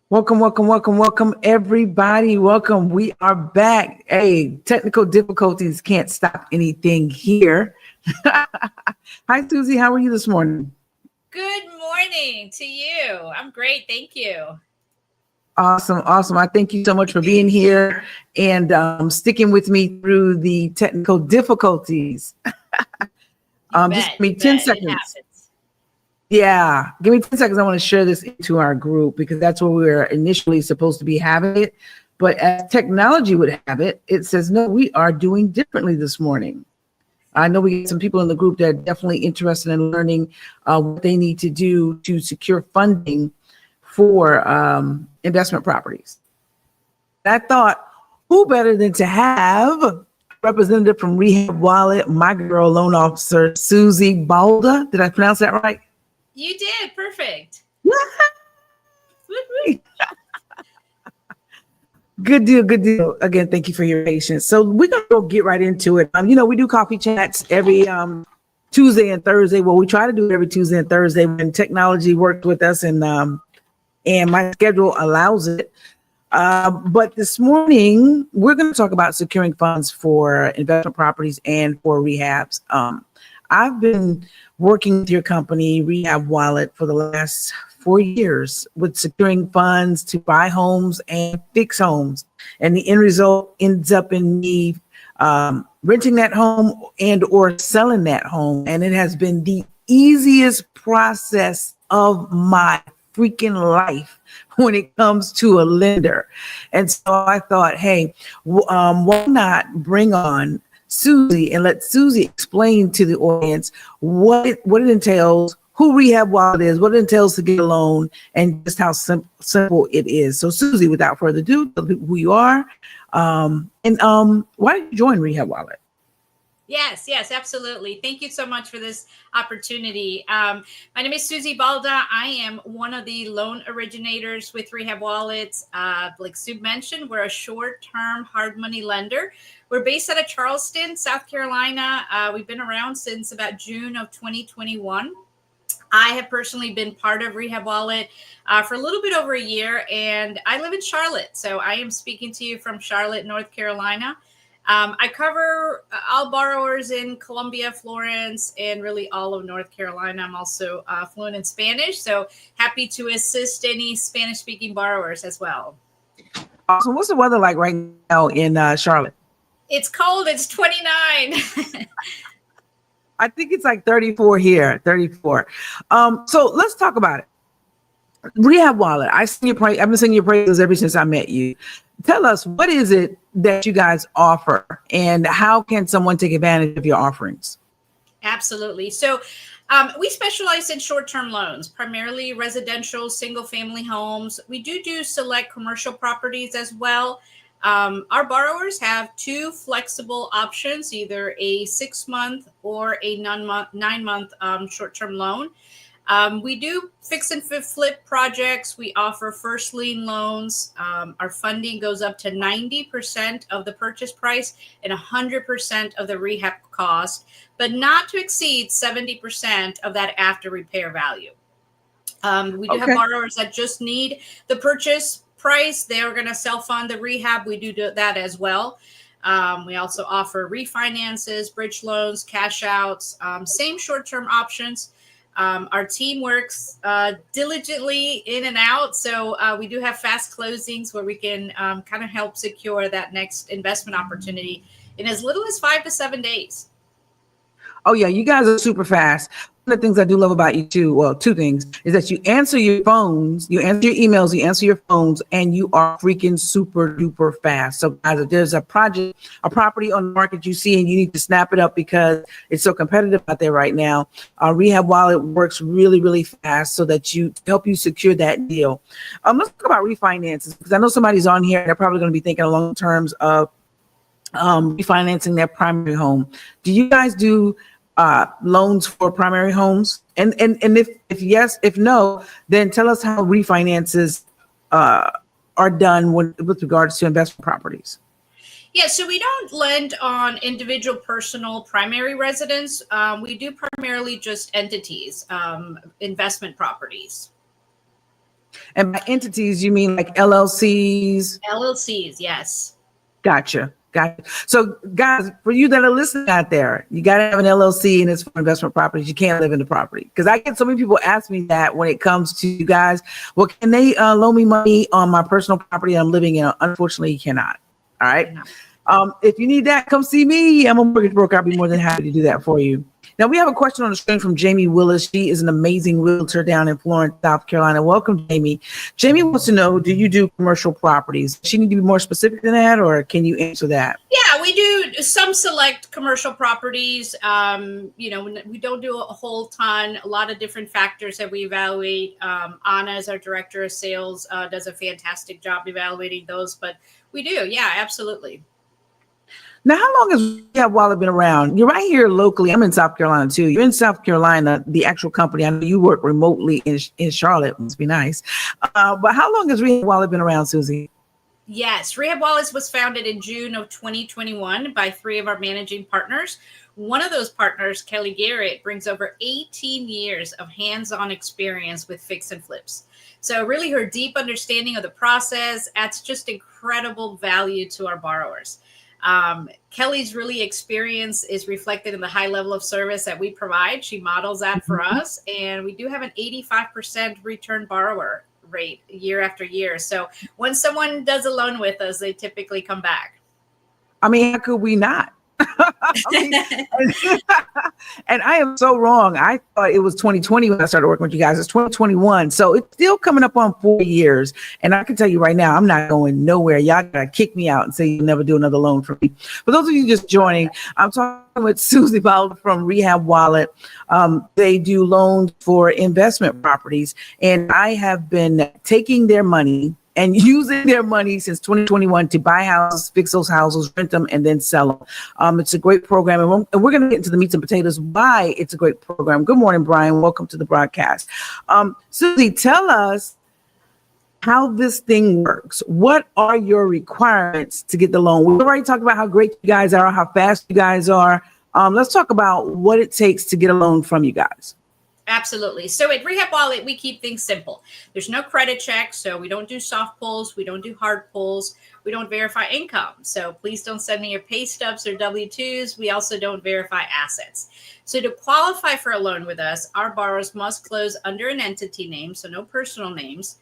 Welcome, welcome, welcome, welcome, everybody. Welcome. We are back. Hey, technical difficulties can't stop anything here. Hi, Susie. How are you this morning? Good morning to you. I'm great. Thank you. Awesome, awesome. I thank you so much for being here and sticking with me through the technical difficulties. Just give me 10 It seconds. happens. Yeah, give me 10 seconds. I want to share this into our group because that's where we were initially supposed to be having it. But as technology would have it, it says, no, we are doing differently this morning. I know we get some people in the group that are definitely interested in learning what they need to do to secure funding for investment properties. I thought, who better than to have a representative from Rehab Wallet, my girl loan officer, Susie Balda. Did I pronounce that right? You did. Perfect. Good deal, good deal. Again, thank you for your patience. So we're gonna go get right into it. We do coffee chats every Tuesday and Thursday. Well, we try to do it every Tuesday and Thursday when technology works with us and my schedule allows it. But this morning we're going to talk about securing funds for investment properties and for rehabs. I've been working with your company, Rehab Wallet, for the last 4 years with securing funds to buy homes and fix homes. And the end result ends up in me renting that home and or selling that home. And it has been the easiest process of my freaking life when it comes to a lender. And so I thought, hey, why not bring on Susie and let Susie explain to the audience what it entails, who Rehab Wallet is, what it entails to get a loan, and just how simple it is. So Susie, without further ado, tell people who you are, and why did you join Rehab Wallet? Yes, absolutely. Thank you so much for this opportunity. My name is Susie Balda. I am one of the loan originators with Rehab Wallets. Like Sue mentioned, we're a short-term hard money lender. We're based out of Charleston, South Carolina. We've been around since about June of 2021. I have personally been part of Rehab Wallet for a little bit over a year, and I live in Charlotte. So I am speaking to you from Charlotte, North Carolina. I cover all borrowers in Columbia, Florence, and really all of North Carolina. I'm also fluent in Spanish, so happy to assist any Spanish-speaking borrowers as well. Awesome. What's the weather like right now in Charlotte? It's cold. It's 29. I think it's like 34 here, 34. So let's talk about it. Rehab Wallet. I've been singing your praises ever since I met you. Tell us, what is it that you guys offer and how can someone take advantage of your offerings? Absolutely. So we specialize in short-term loans, primarily residential, single-family homes. We do select commercial properties as well. Our borrowers have two flexible options, either a 6-month or a 9-month short-term loan. We do fix and flip projects. We offer first lien loans. Our funding goes up to 90% of the purchase price and 100% of the rehab cost, but not to exceed 70% of that after repair value. We do have borrowers that just need the purchase price. They are going to self-fund the rehab. We do that as well. We also offer refinances, bridge loans, cash outs, same short-term options. Our team works diligently in and out. So we do have fast closings where we can kind of help secure that next investment opportunity in as little as 5 to 7 days. Oh, yeah, you guys are super fast. One of the things I do love about you too, well, two things, is that you answer your phones, you answer your emails, you answer your phones, and you are freaking super duper fast. So guys, if there's a property on the market you see and you need to snap it up because it's so competitive out there right now, Rehab Wallet works really, really fast so that you help you secure that deal. Let's talk about refinances, because I know somebody's on here, they're probably going to be thinking along terms of refinancing their primary home. Do you guys do loans for primary homes? And if yes, if no, then tell us how refinances are done with regards to investment properties. Yeah, so we don't lend on individual personal primary residence. We do primarily just entities, investment properties. And by entities, you mean like LLCs? LLCs, yes. Gotcha. So guys, for you that are listening out there, you got to have an LLC and it's for investment properties. You can't live in the property. Because I get so many people ask me that when it comes to you guys, well, can they loan me money on my personal property I'm living in? Unfortunately, you cannot. All right. If you need that, come see me. I'm a mortgage broker. I'll be more than happy to do that for you. Now, we have a question on the screen from Jamie Willis. She is an amazing realtor down in Florence, South Carolina. Welcome, Jamie. Jamie wants to know, do you do commercial properties? Does she need to be more specific than that, or can you answer that? Yeah, we do some select commercial properties. We don't do a whole ton, a lot of different factors that we evaluate. Anna, as our director of sales, does a fantastic job evaluating those, but we do. Yeah, absolutely. Now, how long has Rehab Wallet been around? You're right here locally. I'm in South Carolina too. You're in South Carolina, the actual company. I know you work remotely in Charlotte. Must be nice. But how long has Rehab Wallet been around, Susie? Yes, Rehab Wallet was founded in June of 2021 by 3 of our managing partners. One of those partners, Kelly Garrett, brings over 18 years of hands-on experience with fix and flips. So really her deep understanding of the process adds just incredible value to our borrowers. Kelly's really experience is reflected in the high level of service that we provide. She models that for us, and we do have an 85% return borrower rate year after year. So when someone does a loan with us, they typically come back. I mean, how could we not? And I am so wrong. I thought it was 2020 when I started working with you guys. It's 2021. So it's still coming up on 4 years. And I can tell you right now, I'm not going nowhere. Y'all gotta kick me out and say you'll never do another loan for me. For those of you just joining, I'm talking with Susie Bowler from Rehab Wallet. They do loans for investment properties. And I have been taking their money and using their money since 2021 to buy houses, fix those houses, rent them, and then sell them. It's a great program. And we're going to get into the meats and potatoes, why it's a great program. Good morning, Brian. Welcome to the broadcast. Susie, tell us how this thing works. What are your requirements to get the loan? We already talked about how great you guys are, how fast you guys are. Let's talk about what it takes to get a loan from you guys. Absolutely. So at Rehab Wallet, we keep things simple. There's no credit check, so we don't do soft pulls. We don't do hard pulls. We don't verify income. So please don't send me your pay stubs or W-2s. We also don't verify assets. So to qualify for a loan with us, our borrowers must close under an entity name, so no personal names.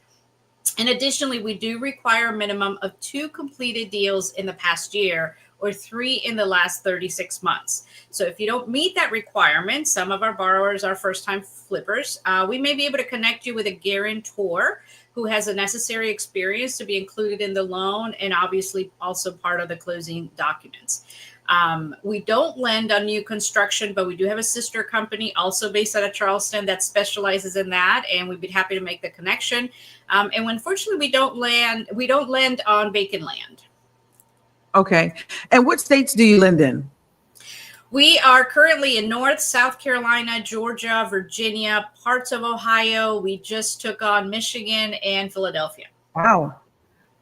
And additionally, we do require a minimum of 2 completed deals in the past year or 3 in the last 36 months. So if you don't meet that requirement, some of our borrowers are first-time flippers, we may be able to connect you with a guarantor who has the necessary experience to be included in the loan and obviously also part of the closing documents. We don't lend on new construction, but we do have a sister company also based out of Charleston that specializes in that, and we'd be happy to make the connection. And unfortunately, we don't lend on vacant land. Okay. And what states do you lend in? We are currently in North, South Carolina, Georgia, Virginia, parts of Ohio. We just took on Michigan and Philadelphia. Wow.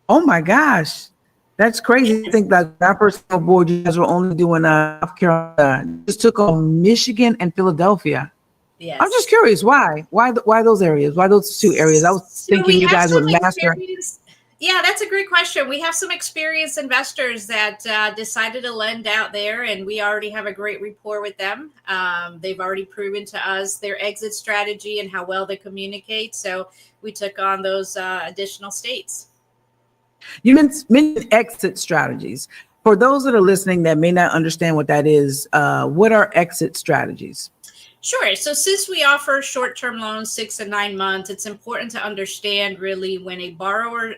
Oh my gosh. That's crazy. I think that our first board, you guys were only doing South Carolina. Just took on Michigan and Philadelphia. Yes. I'm just curious, why? Why those areas? Why those 2 areas? I was thinking you guys would master. Yeah, that's a great question. We have some experienced investors that decided to lend out there, and we already have a great rapport with them. They've already proven to us their exit strategy and how well they communicate. So we took on those additional states. You mentioned exit strategies. For those that are listening that may not understand what that is, what are exit strategies? Sure. So since we offer short-term loans, 6 and 9 months, it's important to understand really when a borrower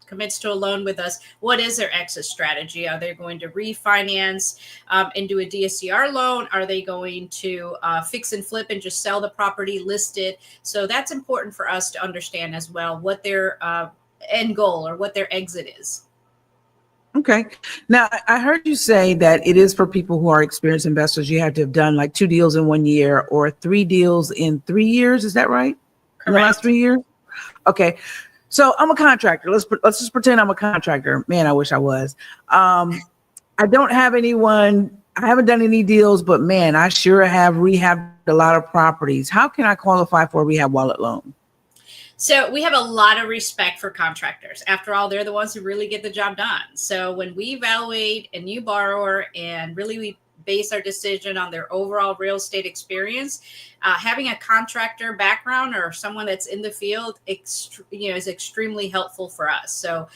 commits to a loan with us, what is their exit strategy? Are they going to refinance and do a DSCR loan? Are they going to fix and flip and just sell the property listed? So that's important for us to understand as well, what their end goal or what their exit is. Okay. Now, I heard you say that it is for people who are experienced investors. You have to have done like 2 deals in 1 year or 3 deals in 3 years. Is that right? Correct. In the last 3 years? Okay. So I'm a contractor. Let's just pretend I'm a contractor. Man, I wish I was. I don't have anyone. I haven't done any deals, but man, I sure have rehabbed a lot of properties. How can I qualify for a Rehab Wallet loan? So we have a lot of respect for contractors. After all, they're the ones who really get the job done. So when we evaluate a new borrower and really we base our decision on their overall real estate experience, having a contractor background or someone that's in the field, is extremely helpful for us. So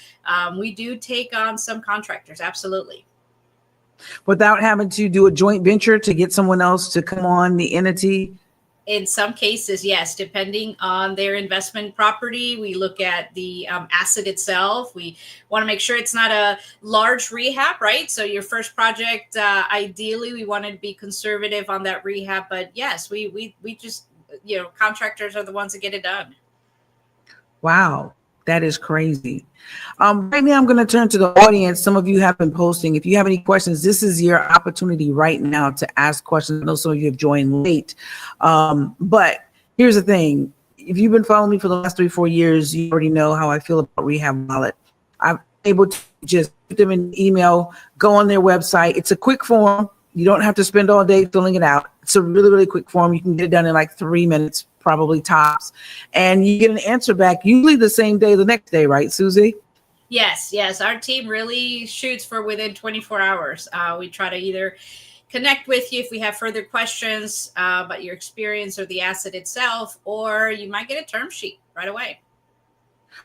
we do take on some contractors, absolutely. Without having to do a joint venture to get someone else to come on the entity? In some cases, yes, depending on their investment property. We look at the asset itself. We want to make sure it's not a large rehab, right? So your first project, ideally, we want to be conservative on that rehab. But yes, we just, contractors are the ones that get it done. Wow. That is crazy. Right now, I'm going to turn to the audience. Some of you have been posting. If you have any questions, this is your opportunity right now to ask questions. I know some of you have joined late. But here's the thing. If you've been following me for the last 3-4 years, you already know how I feel about Rehab Wallet. I'm able to just put them in email, go on their website. It's a quick form. You don't have to spend all day filling it out. It's a really, really quick form. You can get it done in like 3 minutes, probably tops. And you get an answer back, usually the same day, the next day, right, Susie? Yes. Our team really shoots for within 24 hours. We try to either connect with you if we have further questions about your experience or the asset itself, or you might get a term sheet right away.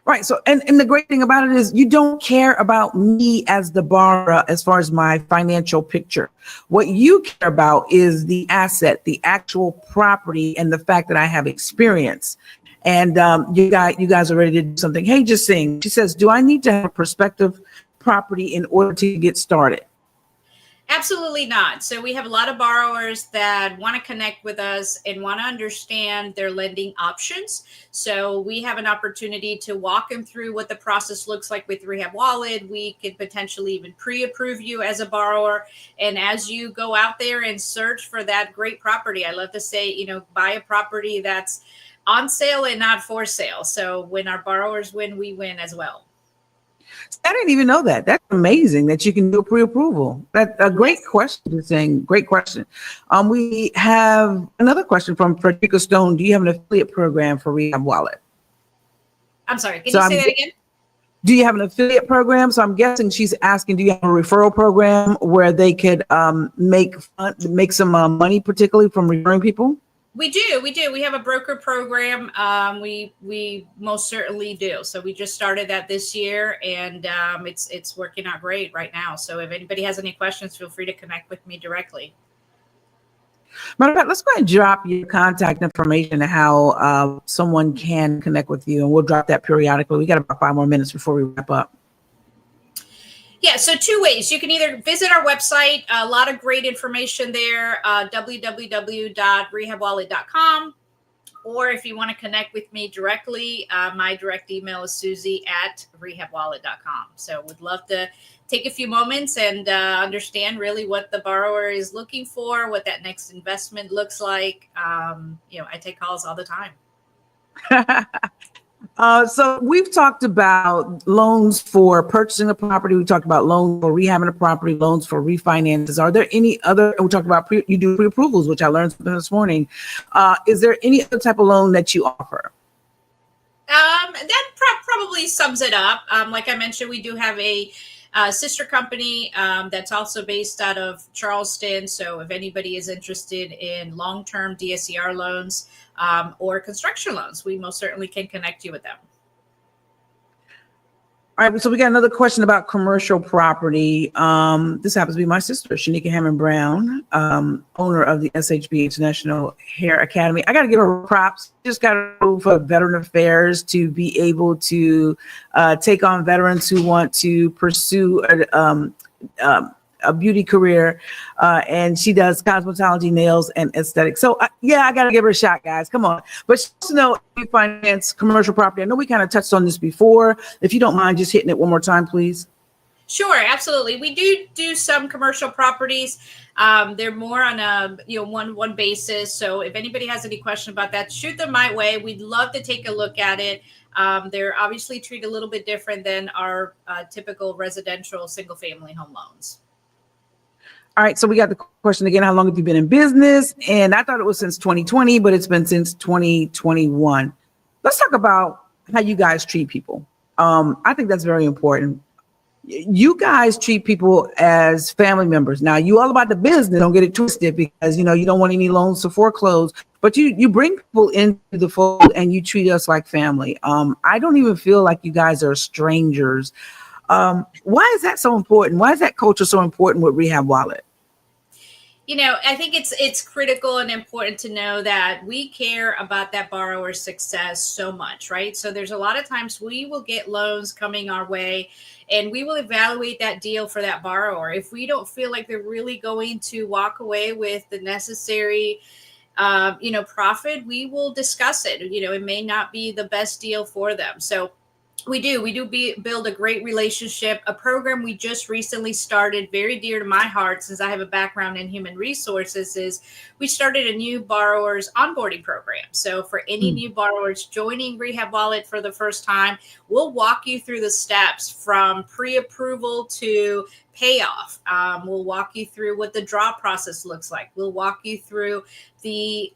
Right. So, and the great thing about it is you don't care about me as the borrower as far as my financial picture. What you care about is the asset, the actual property, and the fact that I have experience. And you guys are ready to do something. Hey, just sing. She says, do I need to have a prospective property in order to get started? Absolutely not. So we have a lot of borrowers that want to connect with us and want to understand their lending options. So we have an opportunity to walk them through what the process looks like with Rehab Wallet. We could potentially even pre-approve you as a borrower. And as you go out there and search for that great property, I love to say, buy a property that's on sale and not for sale. So when our borrowers win, we win as well. I didn't even know that. That's amazing that you can do pre-approval. That's a great question. You're saying great question. We have another question from Frederica Stone. Do you have an affiliate program for Rehab Wallet? I'm sorry. Can you say that again? Do you have an affiliate program? So I'm guessing she's asking, do you have a referral program where they could make some money, particularly from referring people? We do. We have a broker program. We most certainly do. So we just started that this year, and it's working out great right now. So if anybody has any questions, feel free to connect with me directly. Matter of fact, let's go ahead and drop your contact information and how someone can connect with you, and we'll drop that periodically. We got about 5 more minutes before we wrap up. Yeah, so 2 ways. You can either visit our website, a lot of great information there, www.rehabwallet.com. Or if you want to connect with me directly, my direct email is susie@rehabwallet.com. So we'd love to take a few moments and understand really what the borrower is looking for, what that next investment looks like. I take calls all the time. So we've talked about loans for purchasing a property. We talked about loans for rehabbing a property, loans for refinances. Are there any other, we talked about you do pre-approvals, which I learned something this morning. Is there any other type of loan that you offer? That probably sums it up. Like I mentioned, we do have a sister company that's also based out of Charleston. So if anybody is interested in long-term DSCR loans or construction loans, we most certainly can connect you with them. All right, so we got another question about commercial property. This happens to be my sister, Shanika Hammond Brown, owner of the SHB International Hair Academy. I got to give her props. Just got to move for Veteran Affairs to be able to take on veterans who want to pursue a beauty career, and she does cosmetology, nails, and aesthetics. So I got to give her a shot, guys. Come on. But she wants to know if we finance commercial property. I know we kind of touched on this before. If you don't mind just hitting it one more time, please. Sure, absolutely. We do some commercial properties. They're more on a one basis. So if anybody has any question about that, shoot them my way. We'd love to take a look at it. They're obviously treated a little bit different than our typical residential single family home loans. All right, so we got the question again, how long have you been in business? And I thought it was since 2020, but it's been since 2021. Let's talk about how you guys treat people. I think that's very important. You guys treat people as family members. Now, you all about the business. Don't get it twisted, because you don't want any loans to foreclose. But you bring people into the fold and you treat us like family. I don't even feel like you guys are strangers. Why is that so important? Why is that culture so important with Rehab Wallet? I think it's critical and important to know that we care about that borrower's success so much, right? So there's a lot of times we will get loans coming our way, and we will evaluate that deal for that borrower. If we don't feel like they're really going to walk away with the necessary profit, we will discuss it. It may not be the best deal for them. So build a great relationship. A program we just recently started, very dear to my heart since I have a background in human resources, is we started a new borrowers onboarding program. So for any new borrowers joining Rehab Wallet for the first time, we'll walk you through the steps from pre-approval to payoff. We'll walk you through what the draw process looks like. We'll walk you through the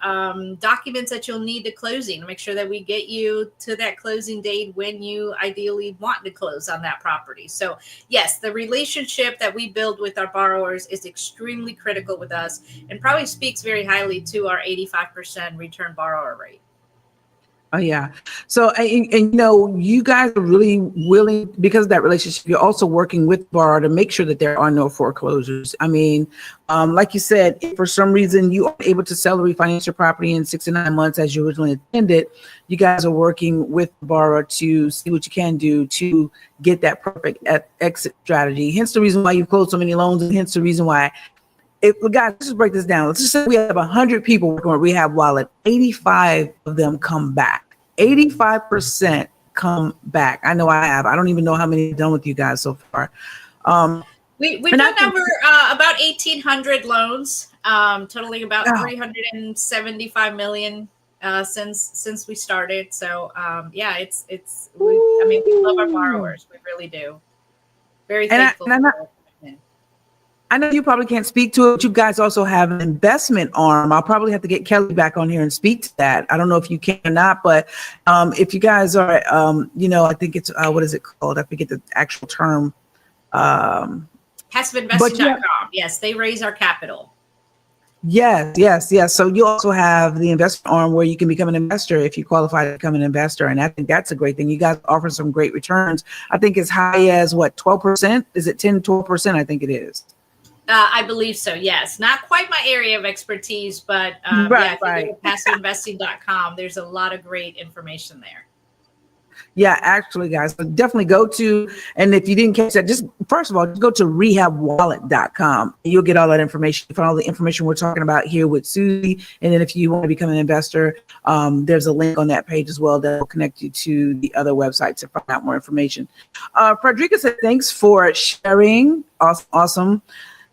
documents that you'll need to closing to make sure that we get you to that closing date when you ideally want to close on that property. So yes, the relationship that we build with our borrowers is extremely critical with us, and probably speaks very highly to our 85% return borrower rate. Oh yeah. So, and you guys are really willing, because of that relationship, you're also working with borrower to make sure that there are no foreclosures. I mean, like you said, if for some reason you are able to sell or refinance your property in 6 to 9 months as you originally intended, you guys are working with the borrower to see what you can do to get that perfect exit strategy. Hence the reason why you closed so many loans, and hence the reason why, guys, let's just break this down. Let's just say we have 100 people working with Rehab Wallet. 85 of them come back. 85% come back. I know I have. I don't even know how many I've done with you guys so far. We do number about 1,800 loans, totaling about 375 million since we started. So we love our borrowers. We really do. Very thankful. I know you probably can't speak to it, but you guys also have an investment arm. I'll probably have to get Kelly back on here and speak to that. I don't know if you can or not, but if you guys are, I think it's, what is it called? I forget the actual term. Passiveinvesting.com. Yes, they raise our capital. Yes. So you also have the investment arm where you can become an investor if you qualify to become an investor. And I think that's a great thing. You guys offer some great returns. I think as high as 12%? Is it 10, 12%? I think it is. I believe so. Yes. Not quite my area of expertise, but if you go to passiveinvesting.com, there's a lot of great information there. Yeah, actually, guys, definitely go to, and if you didn't catch that, just first of all, just go to rehabwallet.com. You'll get all that information. You find all the information we're talking about here with Susie. And then if you want to become an investor, there's a link on that page as well that will connect you to the other website to find out more information. Frederica said, thanks for sharing. Awesome.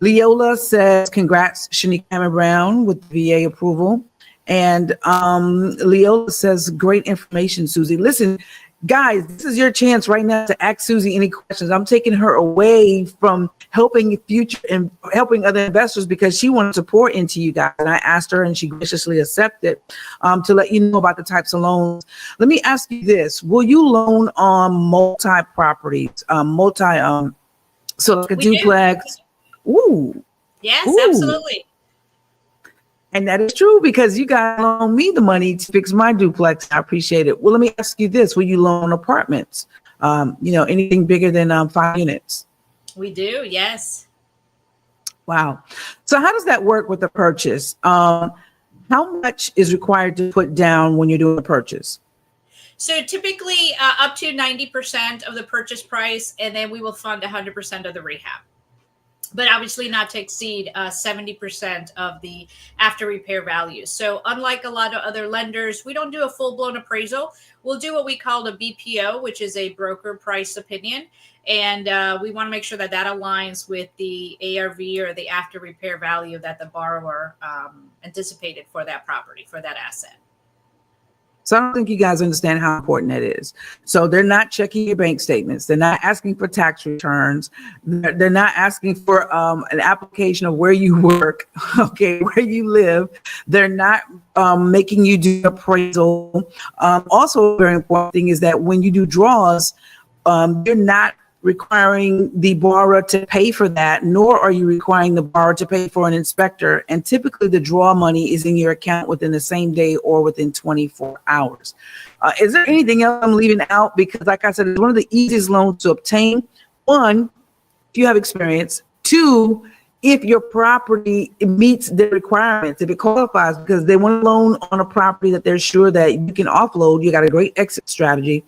Leola says, congrats, Shanique Cameron Brown, with VA approval. And Leola says, great information, Susie. Listen, guys, this is your chance right now to ask Susie any questions. I'm taking her away from helping other investors because she wanted to pour into you guys. And I asked her and she graciously accepted to let you know about the types of loans. Let me ask you this. Will you loan on multi-properties, so like a duplex? Ooh. Yes, absolutely. And that is true because you guys loan me the money to fix my duplex. I appreciate it. Well, let me ask you this. Will you loan apartments? Anything bigger than 5 units? We do, yes. Wow. So how does that work with the purchase? How much is required to put down when you're doing a purchase? So typically up to 90% of the purchase price, and then we will fund 100% of the rehab. But obviously not to exceed 70% of the after repair value. So unlike a lot of other lenders, we don't do a full-blown appraisal. We'll do what we call a BPO, which is a broker price opinion. And we want to make sure that aligns with the ARV or the after repair value that the borrower anticipated for that property, for that asset. So I don't think you guys understand how important that is. So they're not checking your bank statements. They're not asking for tax returns. They're not asking for an application of where you work, okay, where you live. They're not making you do appraisal. Also, a very important thing is that when you do draws, you're not requiring the borrower to pay for that, nor are you requiring the borrower to pay for an inspector. And typically the draw money is in your account within the same day or within 24 hours. Is there anything else I'm leaving out? Because like I said, it's one of the easiest loans to obtain. One, if you have experience. Two, if your property meets the requirements, if it qualifies, because they want a loan on a property that they're sure that you can offload, you got a great exit strategy.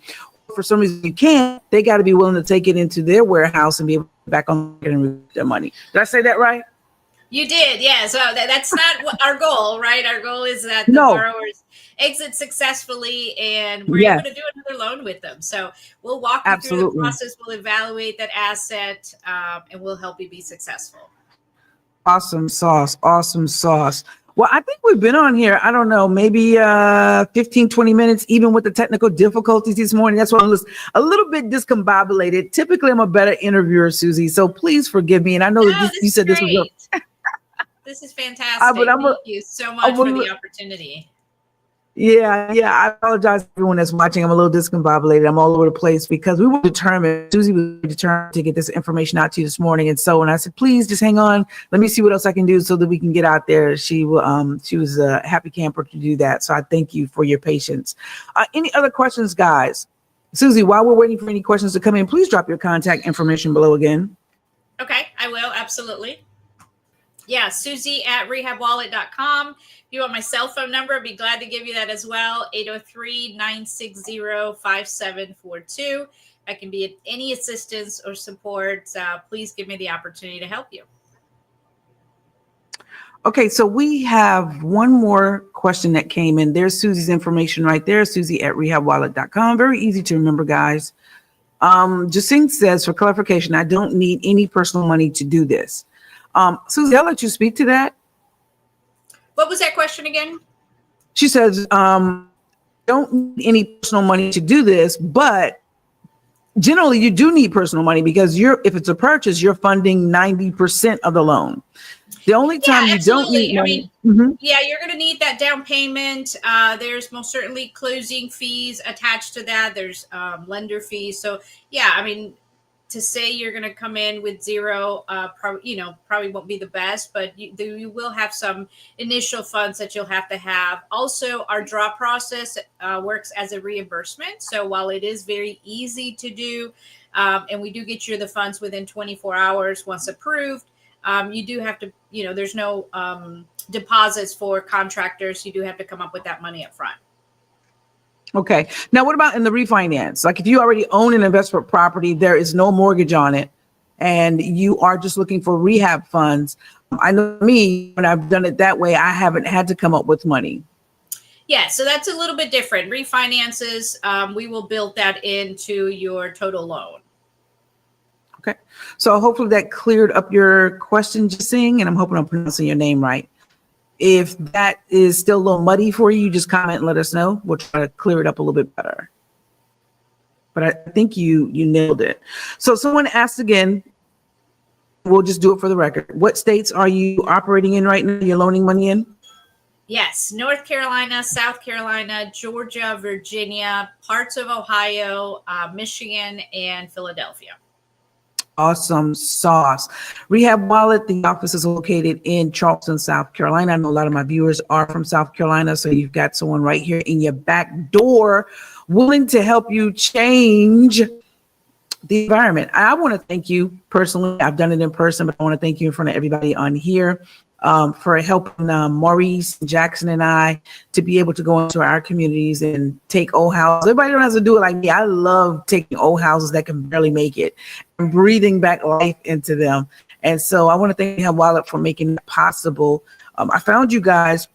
For some reason you can't, they got to be willing to take it into their warehouse and be able to back on and recoup their money. Did I say that right? You did, yeah. So that's not what our goal, right? Our goal is that the borrowers exit successfully and we're able to do another loan with them. So we'll walk you through the process, we'll evaluate that asset, and we'll help you be successful. Awesome sauce. Awesome sauce. Well, I think we've been on here, I don't know, maybe 15, 20 minutes, even with the technical difficulties this morning. That's why I'm a little bit discombobulated. Typically, I'm a better interviewer, Susie, so please forgive me. And I know you said this was this is fantastic. Thank you so much for the opportunity. Yeah. I apologize to everyone that's watching. I'm a little discombobulated. I'm all over the place because we were determined. Susie was determined to get this information out to you this morning. And so when I said, please just hang on, let me see what else I can do so that we can get out there. She was a happy camper to do that. So I thank you for your patience. Any other questions, guys? Susie, while we're waiting for any questions to come in, please drop your contact information below again. Okay, I will. Absolutely. Yeah, Susie at rehabwallet.com. If you want my cell phone number, I'd be glad to give you that as well. 803-960-5742. I can be at any assistance or support. Please give me the opportunity to help you. Okay, so we have one more question that came in. There's Susie's information right there, Susie at rehabwallet.com. Very easy to remember, guys. Jacine says, for clarification, I don't need any personal money to do this. Susie, I'll let you speak to that. What was that question again? She says, don't need any personal money to do this, but generally you do need personal money because if it's a purchase, you're funding 90% of the loan. The only time you don't need money. Yeah, you're going to need that down payment. There's most certainly closing fees attached to that. There's lender fees. So yeah, I mean, to say you're going to come in with zero, probably won't be the best, but you will have some initial funds that you'll have to have. Also, our draw process works as a reimbursement. So while it is very easy to do, and we do get you the funds within 24 hours once approved, you do have to, there's no deposits for contractors. You do have to come up with that money up front. Okay. Now, what about in the refinance? Like if you already own an investment property, there is no mortgage on it, and you are just looking for rehab funds. I know me, when I've done it that way, I haven't had to come up with money. Yeah, so that's a little bit different. Refinances, we will build that into your total loan. Okay. So hopefully that cleared up your question, Jacine, and I'm hoping I'm pronouncing your name right. If that is still a little muddy for you, just comment and let us know. We'll try to clear it up a little bit better. But I think you nailed it. So someone asked again, we'll just do it for the record. What states are you operating in right now? You're loaning money in? Yes, North Carolina, South Carolina, Georgia, Virginia, parts of Ohio, Michigan, and Philadelphia. Awesome sauce. Rehab Wallet, the office is located in Charleston, South Carolina. I know a lot of my viewers are from South Carolina, so you've got someone right here in your back door willing to help you change the environment. I want to thank you personally. I've done it in person, but I want to thank you in front of everybody on here for helping Maurice, Jackson, and I to be able to go into our communities and take old houses. Everybody don't have to do it like me. I love taking old houses that can barely make it and breathing back life into them. And so I want to thank Rehab Wallet for making it possible. I found you guys,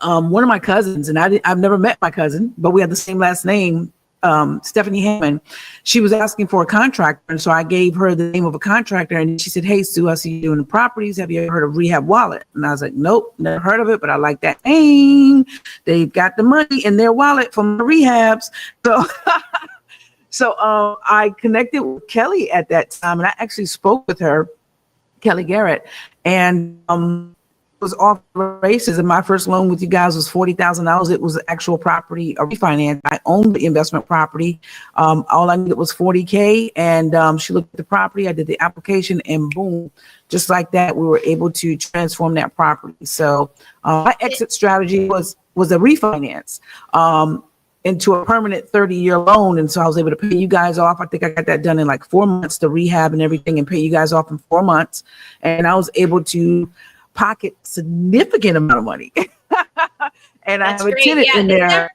one of my cousins, and I've never met my cousin, but we have the same last name. Stephanie Hammond, she was asking for a contractor. And so I gave her the name of a contractor, and she said, "Hey, Sue, I see you doing the properties. Have you ever heard of Rehab Wallet?" And I was like, "Nope, never heard of it, but I like that name. They've got the money in their wallet from the rehabs." So, I connected with Kelly at that time, and I actually spoke with her, Kelly Garrett, and it was off the races. And my first loan with you guys was $40,000. It was an actual property, a refinance. I owned the investment property. All I needed was $40K, and she looked at the property. I did the application, and boom, just like that, we were able to transform that property. So my exit strategy was a refinance into a permanent 30-year loan. And so I was able to pay you guys off. I think I got that done in like 4 months, the rehab and everything, and pay you guys off in 4 months. And I was able to pocket significant amount of money. And I have a tenant in there.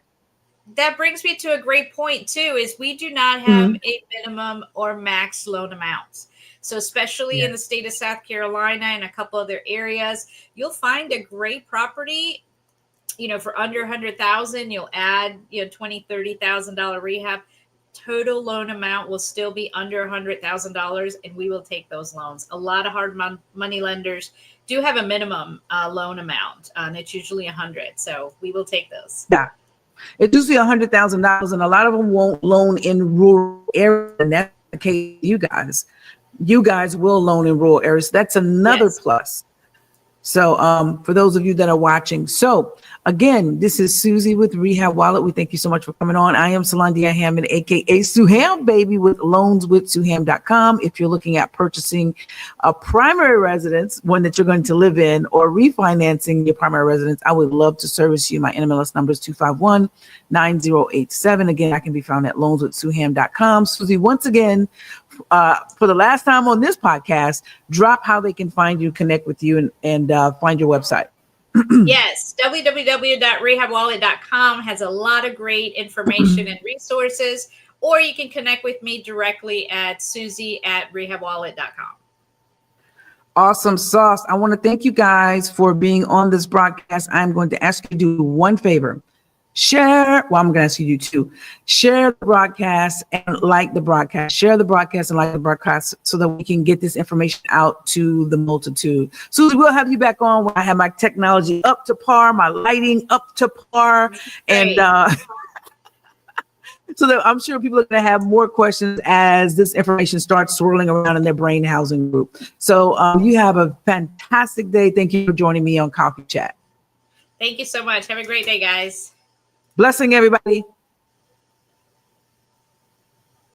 That brings me to a great point too, is we do not have a minimum or max loan amounts. So especially in the state of South Carolina and a couple other areas, you'll find a great property, for under 100,000, you'll add, $20,000, $30,000 rehab. Total loan amount will still be under $100,000, and we will take those loans. A lot of hard money lenders do have a minimum loan amount, and it's usually 100. So we will take those. Yeah, it's usually $100,000, and a lot of them won't loan in rural areas. And that's the case. You guys will loan in rural areas. That's another plus. So for those of you that are watching, so again, this is Susie with Rehab Wallet. We thank you so much for coming on. I am Salandia Hammond, aka Suham Baby, with loanswithsuham.com. If you're looking at purchasing a primary residence, one that you're going to live in, or refinancing your primary residence, I would love to service you. My NMLS number is 251-9087. Again, I can be found at loanswithsuham.com. Susie, once again, for the last time on this podcast, drop how they can find you, connect with you, and find your website. Yes, www.rehabwallet.com has a lot of great information and resources, or you can connect with me directly at susie@rehabwallet.com. Awesome sauce. I want to thank you guys for being on this broadcast. I'm going to ask you to do one favor. Share. Well, I'm going to ask you to do two. Share the broadcast and like the broadcast. Share the broadcast and like the broadcast so that we can get this information out to the multitude. Susie, we'll have you back on when I have my technology up to par, my lighting up to par. And so that I'm sure people are going to have more questions as this information starts swirling around in their brain housing group. So you have a fantastic day. Thank you for joining me on Coffee Chat. Thank you so much. Have a great day, guys. Blessing, everybody.